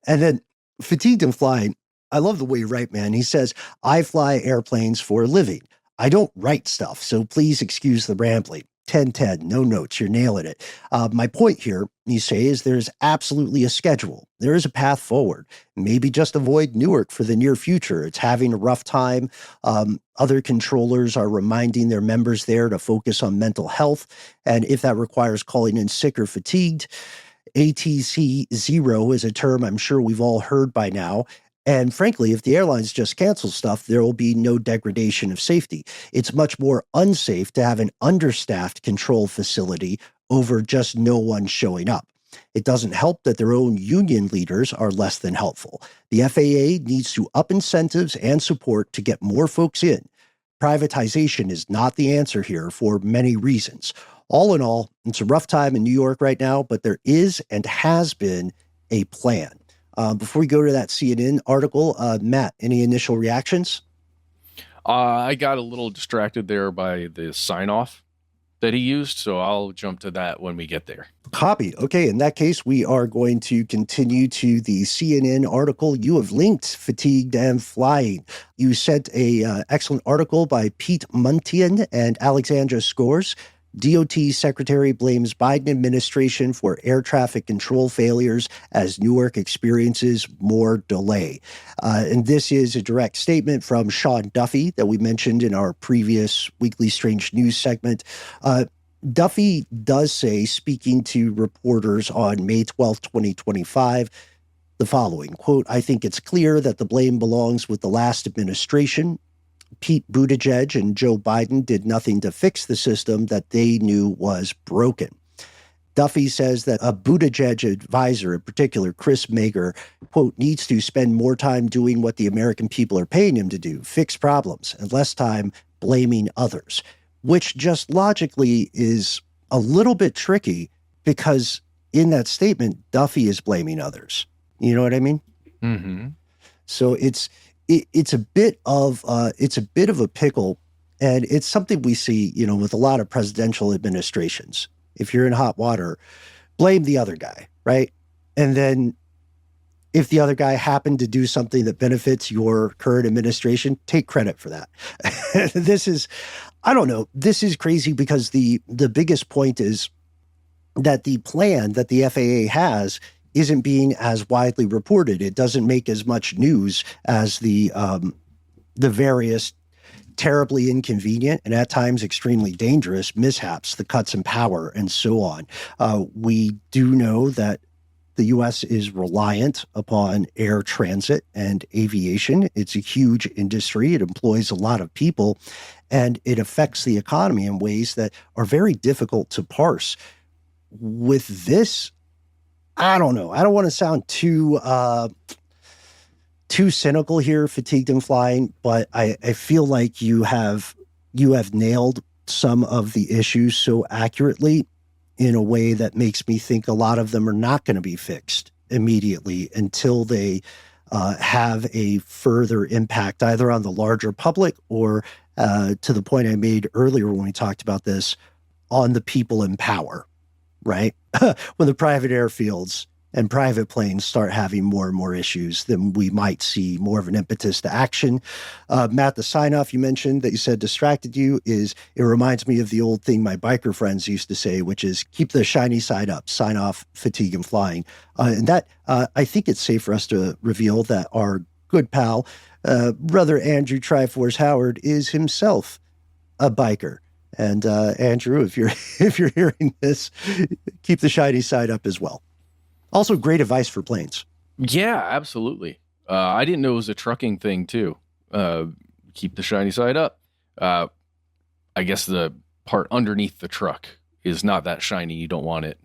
And then Fatigued and Flying, I love the way you write, man. He says, I fly airplanes for a living. I don't write stuff, so please excuse the rambling. 10-10, no notes, you're nailing it. My point here, you say, is there's absolutely a schedule. There is a path forward. Maybe just avoid Newark for the near future. It's having a rough time. Other controllers are reminding their members there to focus on mental health. And if that requires calling in sick or fatigued, ATC 0 is a term I'm sure we've all heard by now. And frankly, if the airlines just cancel stuff, there will be no degradation of safety. It's much more unsafe to have an understaffed control facility over just no one showing up. It doesn't help that their own union leaders are less than helpful. The FAA needs to up incentives and support to get more folks in. Privatization is not the answer here for many reasons. All in all, it's a rough time in New York right now, but there is and has been a plan. Before we go to that CNN article, Matt, any initial reactions? I got a little distracted there by the sign-off that he used, so I'll jump to that when we get there. Copy. Okay, in that case, we are going to continue to the CNN article. You have linked Fatigued and Flying. You sent a excellent article by Pete Muntian and Alexandra Scores. DOT Secretary blames Biden administration for air traffic control failures as Newark experiences more delay. And this is a direct statement from Sean Duffy that we mentioned in our previous Weekly Strange News segment. Duffy does say, speaking to reporters on May 12, 2025, the following, quote, I think it's clear that the blame belongs with the last administration. Pete Buttigieg and Joe Biden did nothing to fix the system that they knew was broken. Duffy says that a Buttigieg advisor, in particular Chris Mager, quote, needs to spend more time doing what the American people are paying him to do, fix problems, and less time blaming others, which just logically is a little bit tricky because in that statement, Duffy is blaming others. You know what I mean? Mm-hmm. So it's a bit of a pickle, and it's something we see, with a lot of presidential administrations. If you're in hot water, blame the other guy, right? And then if the other guy happened to do something that benefits your current administration, take credit for that. This is, I don't know, this is crazy because the biggest point is that the plan that the FAA has isn't being as widely reported. It doesn't make as much news as the various terribly inconvenient and at times extremely dangerous mishaps, the cuts in power, and so on. We do know that the U.S. is reliant upon air transit and aviation. It's a huge industry. It employs a lot of people, and it affects the economy in ways that are very difficult to parse. With this, I don't know. I don't want to sound too cynical here, fatigued and flying, but I feel like you have nailed some of the issues so accurately in a way that makes me think a lot of them are not going to be fixed immediately until they have a further impact either on the larger public or to the point I made earlier when we talked about this, on the people in power, right? When the private airfields and private planes start having more and more issues, then we might see more of an impetus to action. Matt, the sign-off you mentioned that you said distracted you it reminds me of the old thing my biker friends used to say, which is keep the shiny side up, sign off, fatigue and flying. And that, I think it's safe for us to reveal that our good pal, brother Andrew Triforce Howard, is himself a biker. And Andrew, if you're hearing this, keep the shiny side up as well. Also, great advice for planes. Yeah, absolutely. I didn't know it was a trucking thing too. Keep the shiny side up. I guess the part underneath the truck is not that shiny. You don't want it,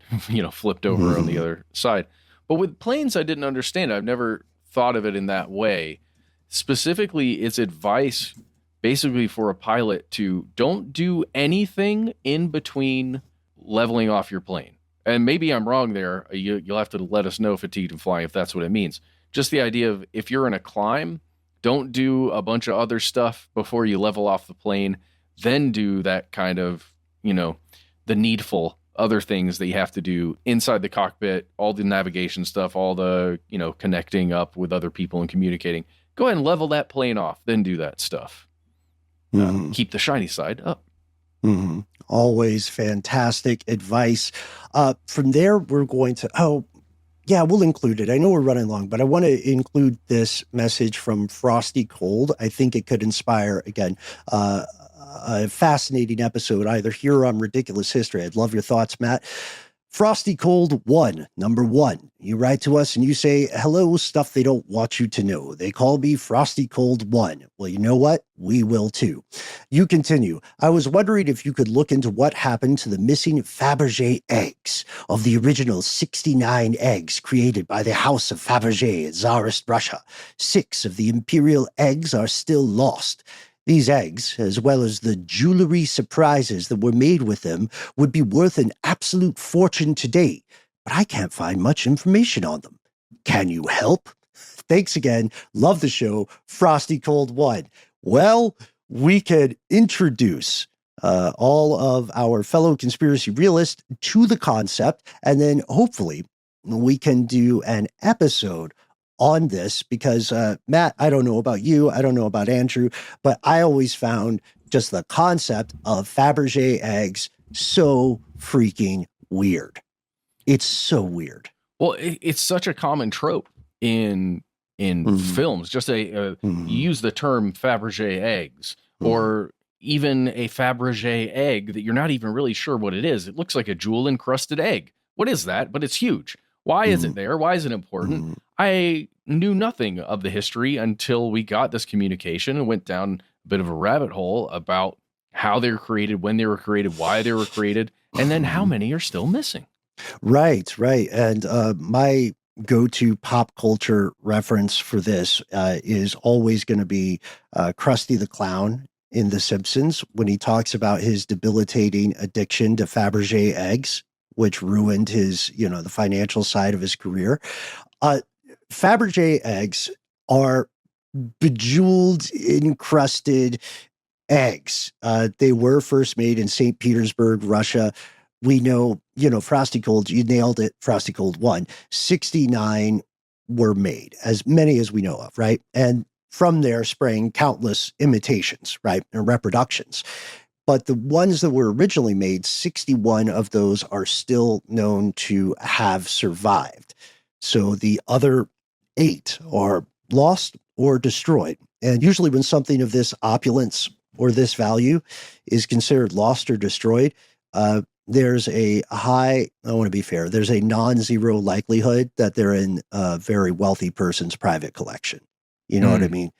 flipped over on the other side. But with planes, I didn't understand. I've never thought of it in that way. Specifically, it's advice basically for a pilot to don't do anything in between leveling off your plane. And maybe I'm wrong there. You'll have to let us know, fatigued and flying, if that's what it means. Just the idea of if you're in a climb, don't do a bunch of other stuff before you level off the plane. Then do that kind of, the needful other things that you have to do inside the cockpit, all the navigation stuff, all the, connecting up with other people and communicating. Go ahead and level that plane off, then do that stuff. Keep the shiny side up. Mm-hmm. Always fantastic advice. From there, we're going to, we'll include it. I know we're running long, but I want to include this message from Frosty Cold. I think it could inspire, again, a fascinating episode, either here or on Ridiculous History. I'd love your thoughts, Matt. Frosty Cold 1, number 1. You write to us and you say, hello, stuff they don't want you to know. They call me Frosty Cold 1. Well, you know what? We will too. You continue. I was wondering if you could look into what happened to the missing Fabergé eggs. Of the original 69 eggs created by the House of Fabergé in Tsarist Russia, 6 of the imperial eggs are still lost. These eggs, as well as the jewelry surprises that were made with them, would be worth an absolute fortune today, but I can't find much information on them. Can you help? Thanks again. Love the show. Frosty Cold 1. Well, we could introduce all of our fellow conspiracy realists to the concept, and then hopefully we can do an episode on this because, Matt, I don't know about you, I don't know about Andrew, but I always found just the concept of Fabergé eggs so freaking weird. It's so weird. Well, it's such a common trope in films. Just you use the term Fabergé eggs, or even a Fabergé egg that you're not even really sure what it is. It looks like a jewel encrusted egg. What is that? But it's huge. Why is it there? Why is it important? I knew nothing of the history until we got this communication and went down a bit of a rabbit hole about how they were created, when they were created, why they were created, and then how many are still missing. Right. And my go-to pop culture reference for this is always going to be Krusty the Clown in The Simpsons when he talks about his debilitating addiction to Fabergé eggs, which ruined his, the financial side of his career. Fabergé eggs are bejeweled, encrusted eggs. They were first made in St. Petersburg, Russia. We know, Frosty Cold, you nailed it, Frosty Cold 1. 69 were made, as many as we know of, right? And from there sprang countless imitations, right, and reproductions. But the ones that were originally made, 61 of those are still known to have survived. So the other 8 are lost or destroyed. And usually when something of this opulence or this value is considered lost or destroyed, there's a high, I want to be fair, there's a non-zero likelihood that they're in a very wealthy person's private collection. You know what I mean?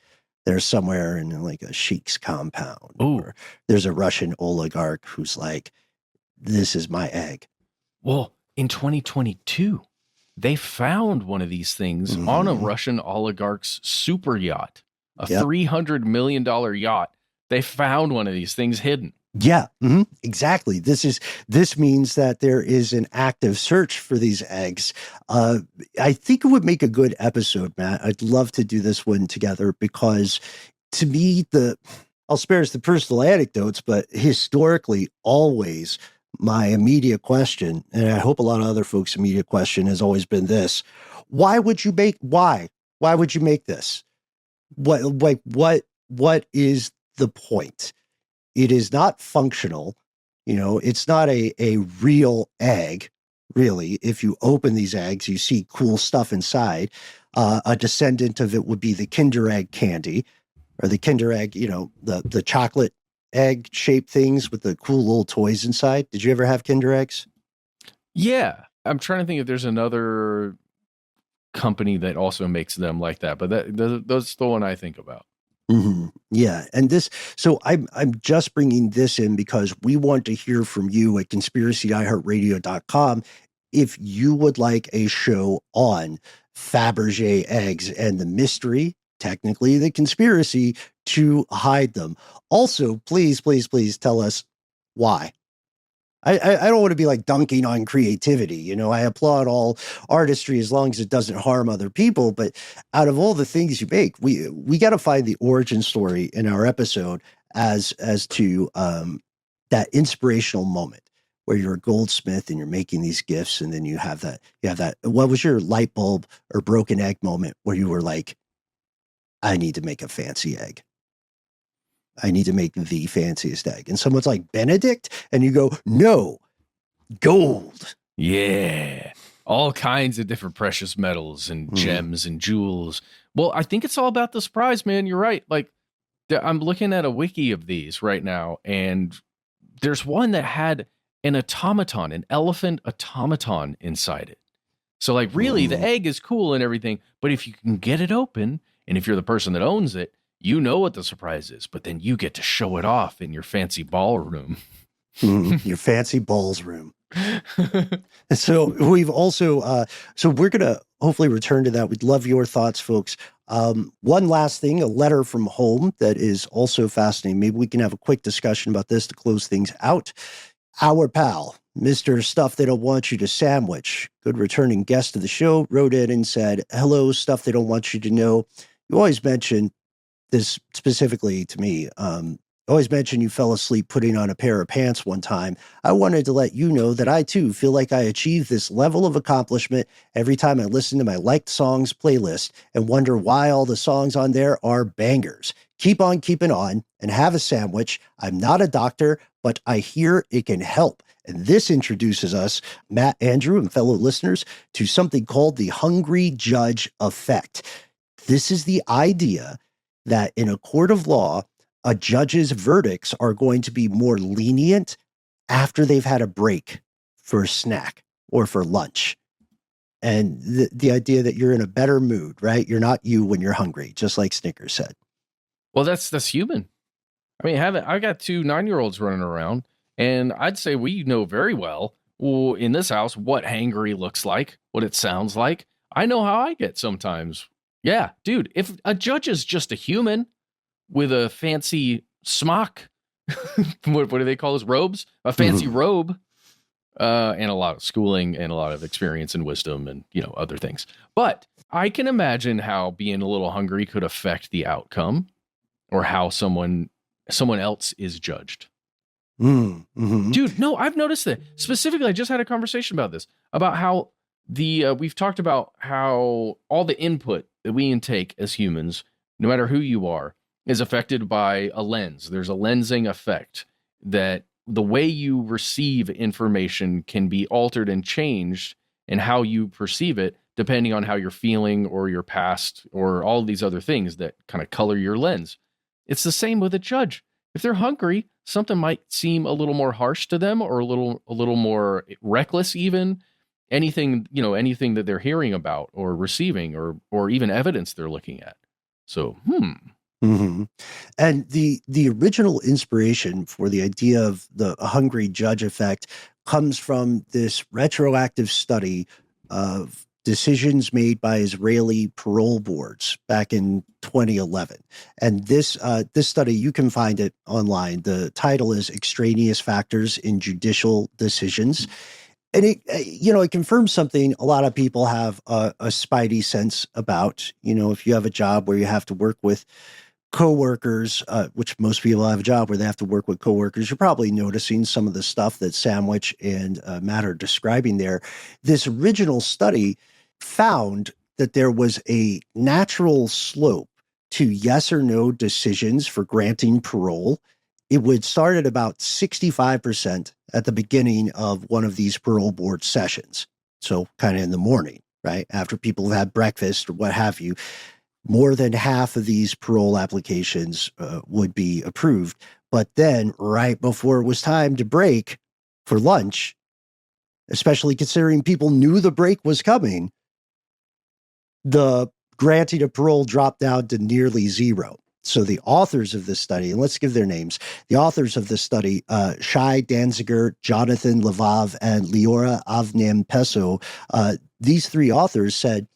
They're somewhere in like a sheik's compound. Ooh. Or there's a Russian oligarch who's like, this is my egg. Well, in 2022, they found one of these things on a Russian oligarch's super yacht, a $300 million yacht. They found one of these things hidden. Yeah, exactly. This means that there is an active search for these eggs. I think it would make a good episode, Matt. I'd love to do this one together because to me, I'll spare us the personal anecdotes, but historically, always my immediate question, and I hope a lot of other folks' immediate question has always been this: why would you make this? What is the point? It is not functional. It's not a real egg, really. If you open these eggs, you see cool stuff inside. A descendant of it would be the Kinder Egg candy, or the Kinder Egg, the chocolate egg shaped things with the cool little toys inside. Did you ever have Kinder Eggs? Yeah. I'm trying to think if there's another company that also makes them like that, but that's the one I think about. Yeah. And so I'm just bringing this in because we want to hear from you at conspiracyiheartradio.com if you would like a show on Fabergé eggs and the mystery, technically the conspiracy to hide them. Also, please, please, please tell us why. I don't want to be like dunking on creativity. I applaud all artistry as long as it doesn't harm other people. But out of all the things you make, we got to find the origin story in our episode as to that inspirational moment where you're a goldsmith and you're making these gifts, and then you have that. What was your light bulb or broken egg moment where you were like, I need to make a fancy egg. I need to make the fanciest egg. And someone's like, Benedict? And you go, no, gold. Yeah. All kinds of different precious metals and gems and jewels. Well, I think it's all about the surprise, man. You're right. Like, I'm looking at a wiki of these right now, and there's one that had an automaton, an elephant automaton inside it. So, like, really, the egg is cool and everything, but if you can get it open, and if you're the person that owns it, you know what the surprise is, but then you get to show it off in your fancy ballroom. Your fancy balls room. So we've also, so we're going to hopefully return to that. We'd love your thoughts, folks. One last thing, a letter from home that is also fascinating. Maybe we can have a quick discussion about this to close things out. Our pal, Mr. Stuff They Don't Want You to Sandwich, good returning guest of the show, wrote in and said, hello, Stuff They Don't Want You to Know. You always mention this specifically to me. Always mention you fell asleep putting on a pair of pants one time. I wanted to let you know that I too feel like I achieve this level of accomplishment every time I listen to my liked songs playlist and wonder why all the songs on there are bangers. Keep on keeping on and have a sandwich. I'm not a doctor, but I hear it can help. And this introduces us, Matt, Andrew, and fellow listeners, to something called the hungry judge effect. This is the idea that in a court of law, a judge's verdicts are going to be more lenient after they've had a break for a snack or for lunch. And the idea that you're in a better mood, right? You're not you when you're hungry, just like Snickers said. Well, that's human. I mean, I got 2 9-year-olds running around, and I'd say we know very well in this house what hangry looks like, what it sounds like. I know how I get sometimes. Yeah, dude, if a judge is just a human with a fancy smock, what do they call those robes? A fancy robe, and a lot of schooling and a lot of experience and wisdom and, other things. But I can imagine how being a little hungry could affect the outcome or how someone else is judged. Dude, no, I've noticed that. Specifically, I just had a conversation about this, about how we've talked about how all the input that we intake as humans, no matter who you are, is affected by a lens. There's a lensing effect that the way you receive information can be altered and changed in how you perceive it, depending on how you're feeling or your past or all these other things that kind of color your lens. It's the same with a judge. If they're hungry, something might seem a little more harsh to them or a little more reckless even. Anything that they're hearing about or receiving or even evidence they're looking at. So, Mm-hmm. And the original inspiration for the idea of the hungry judge effect comes from this retroactive study of decisions made by Israeli parole boards back in 2011. And this study, you can find it online. The title is Extraneous Factors in Judicial Decisions. And it confirms something a lot of people have a spidey sense about. If you have a job where you have to work with coworkers, which most people have a job where they have to work with coworkers, you're probably noticing some of the stuff that Sandwich and Matt are describing there. This original study found that there was a natural slope to yes or no decisions for granting parole. It would start at about 65% at the beginning of one of these parole board sessions. So kind of in the morning, right? After people have had breakfast or what have you, more than half of these parole applications would be approved. But then right before it was time to break for lunch, especially considering people knew the break was coming, the granting of parole dropped down to nearly zero. So the authors of this study, and let's give their names, the authors of this study, Shai Danziger, Jonathan Levav, and Liora Avnem-Peso, these three authors said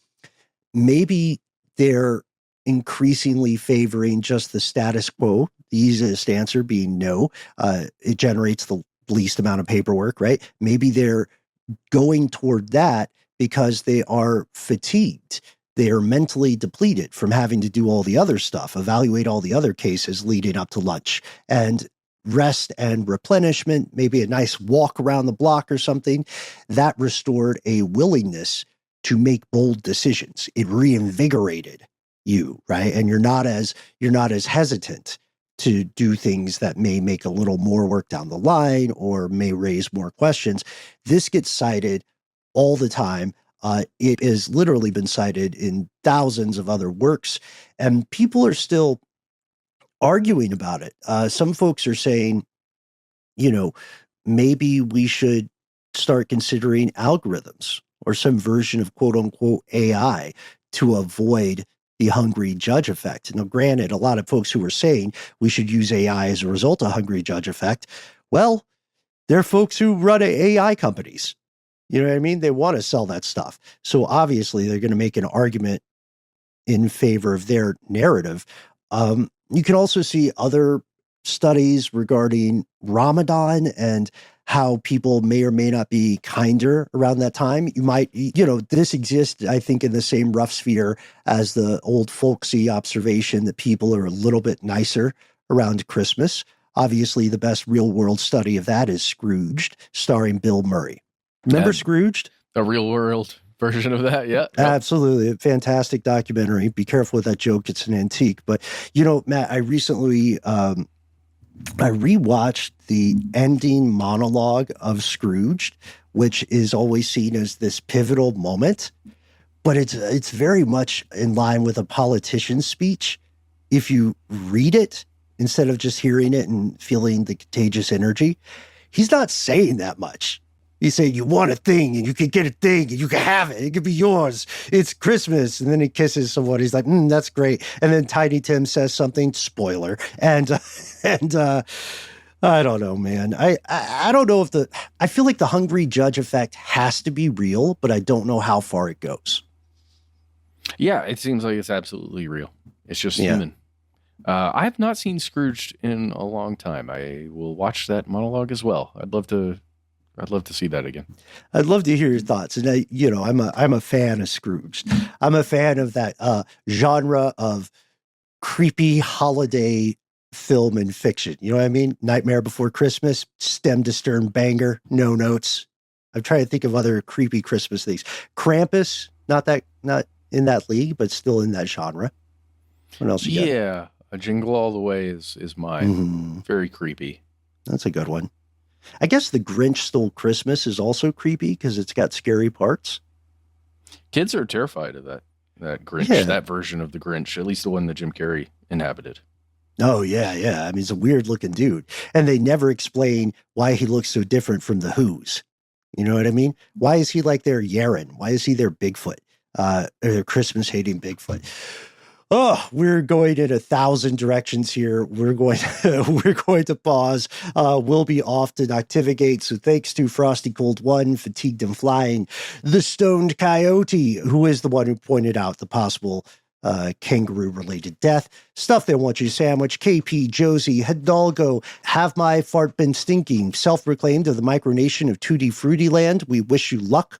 maybe they're increasingly favoring just the status quo, the easiest answer being no. It generates the least amount of paperwork, right? Maybe they're going toward that because they are fatigued. They are mentally depleted from having to do all the other stuff, evaluate all the other cases leading up to lunch, and rest and replenishment, maybe a nice walk around the block or something. That restored a willingness to make bold decisions. It reinvigorated you, right? And you're not as hesitant to do things that may make a little more work down the line or may raise more questions. This gets cited all the time. It has literally been cited in thousands of other works, and people are still arguing about it. Some folks are saying, maybe we should start considering algorithms or some version of quote unquote AI to avoid the hungry judge effect. Now, granted, a lot of folks who are saying we should use AI as a result of hungry judge effect, well, they're folks who run AI companies. You know what I mean? They want to sell that stuff. So obviously they're going to make an argument in favor of their narrative. You can also see other studies regarding Ramadan and how people may or may not be kinder around that time. You might, this exists, I think, in the same rough sphere as the old folksy observation that people are a little bit nicer around Christmas. Obviously, the best real world study of that is Scrooged, starring Bill Murray. Remember Scrooged? A real world version of that, yeah. Absolutely. A fantastic documentary. Be careful with that joke. It's an antique. But, Matt, I recently I rewatched the ending monologue of Scrooged, which is always seen as this pivotal moment. But it's very much in line with a politician's speech. If you read it, instead of just hearing it and feeling the contagious energy, he's not saying that much. He's saying, you want a thing and you can get a thing and you can have it. It could be yours. It's Christmas. And then he kisses someone. He's like, that's great. And then Tiny Tim says something, spoiler. And I don't know, man. I don't know if I feel like the hungry judge effect has to be real, but I don't know how far it goes. Yeah, it seems like it's absolutely real. It's just human. I have not seen Scrooged in a long time. I will watch that monologue as well. I'd love to see that again. I'd love to hear your thoughts. And I'm a fan of Scrooge. I'm a fan of that genre of creepy holiday film and fiction. You know what I mean? Nightmare Before Christmas, stem to stern banger, no notes. I'm trying to think of other creepy Christmas things. Krampus, not in that league, but still in that genre. What else you got? Yeah, A Jingle All the Way is mine. Mm-hmm. Very creepy. That's a good one. I guess The Grinch Stole Christmas is also creepy because it's got scary parts. Kids are terrified of that Grinch, that version of the Grinch, at least the one that Jim Carrey inhabited. Oh, yeah. I mean, he's a weird looking dude. And they never explain why he looks so different from the Who's. You know what I mean? Why is he like their Yaren? Why is he their Bigfoot? Their Christmas hating Bigfoot. Oh, we're going in 1,000 directions here. We're going to pause. We'll be off to Noctivigate. So thanks to Frosty Cold One, Fatigued and Flying, the Stoned Coyote, who is the one who pointed out the possible kangaroo-related death. Stuff They Want You Sandwich, KP, Josie, Hidalgo, Have My Fart Been Stinking, self-proclaimed of the micronation of Tutti Frutti Land. We wish you luck,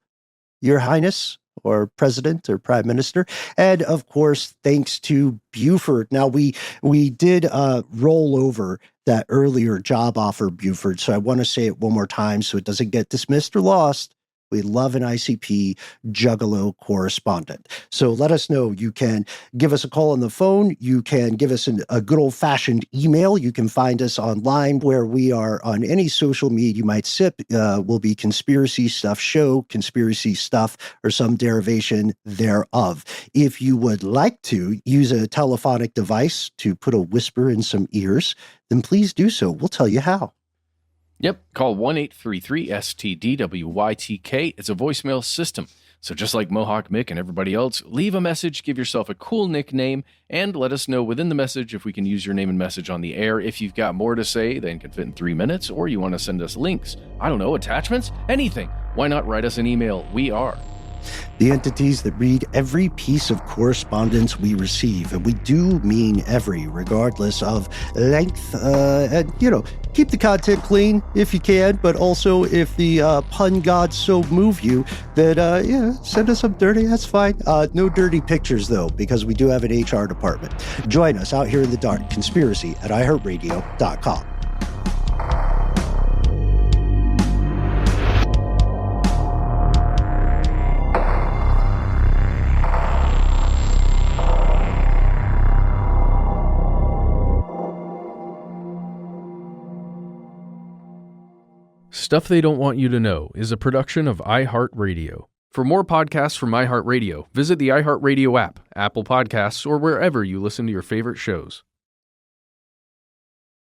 Your Highness, or President or Prime Minister. And of course, thanks to Beuford. Now, we did roll over that earlier job offer, Beuford, so I want to say it one more time so it doesn't get dismissed or lost. We love an ICP Juggalo correspondent. So let us know. You can give us a call on the phone. You can give us a good old-fashioned email. You can find us online where we are on any social media you might sip. Will be Conspiracy Stuff Show, Conspiracy Stuff, or some derivation thereof. If you would like to use a telephonic device to put a whisper in some ears, then please do so. We'll tell you how. Yep. Call 1-833-STDWYTK. It's a voicemail system. So just like Mohawk Mick and everybody else, leave a message, give yourself a cool nickname, and let us know within the message if we can use your name and message on the air. If you've got more to say than can fit in 3 minutes, or you want to send us links, I don't know, attachments, anything, why not write us an email? We are the entities that read every piece of correspondence we receive, and we do mean every, regardless of length, and, keep the content clean if you can, but also if the pun gods so move you, that, send us some dirty, that's fine. No dirty pictures, though, because we do have an HR department. Join us out here in the dark, conspiracy at iHeartRadio.com. Stuff They Don't Want You to Know is a production of iHeartRadio. For more podcasts from iHeartRadio, visit the iHeartRadio app, Apple Podcasts, or wherever you listen to your favorite shows.